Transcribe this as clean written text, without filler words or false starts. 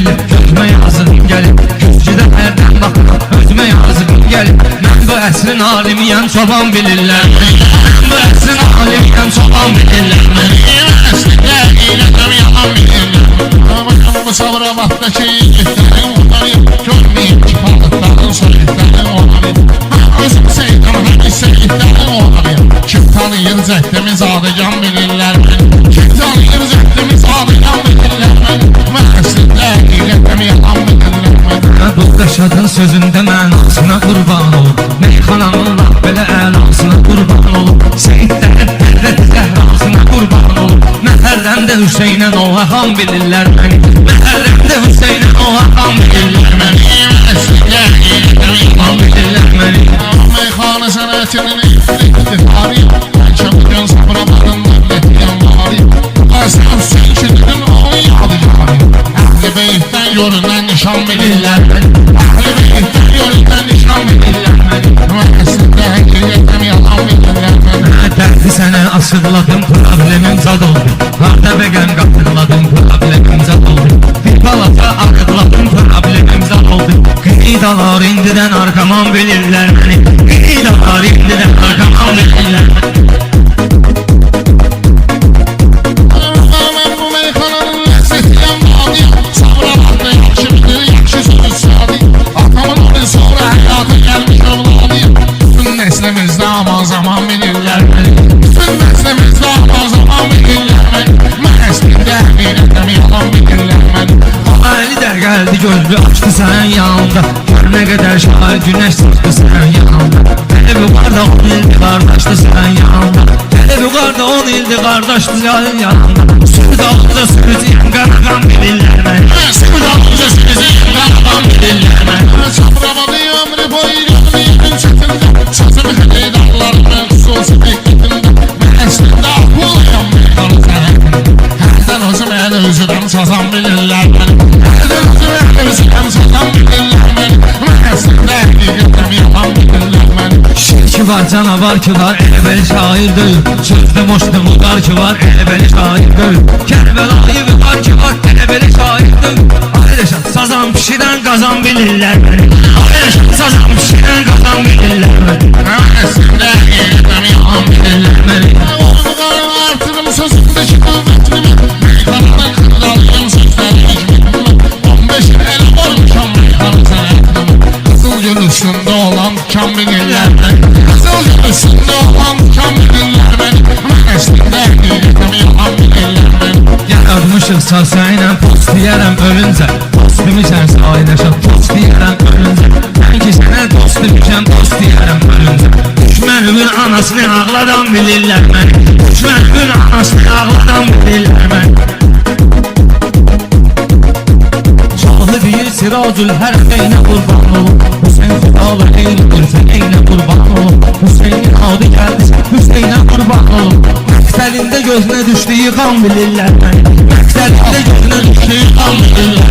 bilir, gözüme yazığım gelir. Küsküdə hərdən baxıram, özümə yazığım gelir. Mən bu əsrin alimiyəm, çoban bilirlər. Mən bu əsrin alimiyəm, çoban bilirlər. Əslində eylətəm yalan bilirlər. Bu sabra vaxtdakı yiğitlərin onları görməyim ki, palıqların soyitlərin onları. Özüm seydan həmi seyitlərin onları. Kim tanıyır cəhdimiz adıgan bilirlər. Kim tanıyır cəhdimiz adıgan bilirlər. Mən əslində eylətəm yalan bilirlər. Bu qəşadın sözündə mənasına qurban olub. Meyxananın laf belə əlasına qurban olub. Seyidlərin hərrəti zəhrasına qurban olub. Məhərrəmdə Hüseynə Novaxan bilirlər məni. Məhərrəmdə Hüseynə Novaxan bilirlər məni. Əslində eylətəm yalan bilirlər məni. Meyxana sənətinin iqtidarı. Bəlkə bugün sabramalarından netliyəm var. Aslan Hüseyin onun yadigarı. Əhl-i Beytdən görünən nişan bilirlər məni. Əhl-i Beytdən görünən nişan bilirlər məni. Əslində eylətəm yalan bilirlər məni. Dərdi sənə asırladım, problemim zad oldu. Harda bəqəm qatırladım, problemim zad oldu. Bir palata arıqladım, problemim zad oldu. Qıydalar indidən arkaman bilirlər məni. Qıydalar indidən arkaman bilirlər məni. Mən bu meyxananın ləzzətiyəm vadi. Sabra vaxtda yaxşı bilir, yaxşı söz sadi. Atamın onun sonra həyatı gəlmiş övladıyım. Bütün nəslimizdə aman zaman bilirlər məni. Bütün nəslimizdə aman zaman bilirlər məni. Mən əslində eylətəm yalan bilirlər məni. Ali də gəldi gözlü açdı sənin yanında. Gör nə qədər şair günəş çıxdı sənin yanında. Hələ bu qarda 10 ildir qardaşdı sənin yanında. Hələ bu qarda 10 ildir qardaşdı sənin yanında. Süd alınca sürücüyəm qaraqan bilirlər məni. Süd alınca sürücüyəm qaraqan bilirlər məni. Çapramalıyım riboyu görməyim çətində. Sazım xəlidarlarımın xüsusi diqqətində. Mən əslində ahuluyam meyxanı sənətində. Hərdən özüm ələ üzürəm sazan bilirlər məni. Hərdən özüm ələ üzürəm sazan bilirlər məni. Mən əslində həqiqətəm yalan bilirlər məni. Şirki var, canavar ki var, elə-belə şair deyil. Sözdə moşdumluqlar ki var, elə-belə şair deyil. Kərbəlayı var ki var, elə-belə şair deyil. Ayrıca sazan pişirən qazan bilirlər məni. Ayrıca sazan pişirən qazan bilirlər məni. Mən əslində həqiqətəm yalan bilirlər məni. Onu qarın artırım sözündəki qüvvətimi. Meyxanada qırdalıyım sözləri hikmetimi. 15 il elə olmuşam meyxanı sənətimi. Qızıl gül üstündə olan kan bilirlər məni. Qızıl gül üstündə olan kan bilirlər məni. Mən əslində həqiqətəm yalan bilirlər məni. Yaratmışıq sasayla post deyərəm ölüncə. Post demişəm saydaşam post deyərəm ölüncə. Mən ki sənə dost demişəm post deyərəm ölüncə. Düşmənimin anasını ağladan bilirlər məni. Düşmənimin anasını ağladan bilirlər məni. Sahibi siracül hərqeynə qurban olun. Hüseyin xudalı eylidir sənəynə qurban olun. Hüseynin adı gəldi Hüseynə qurban olun. Məqsədində gözünə düşdüyü qan bilirlər məni. Məqsədində gözünə düşdüyü qan bilirlər məni.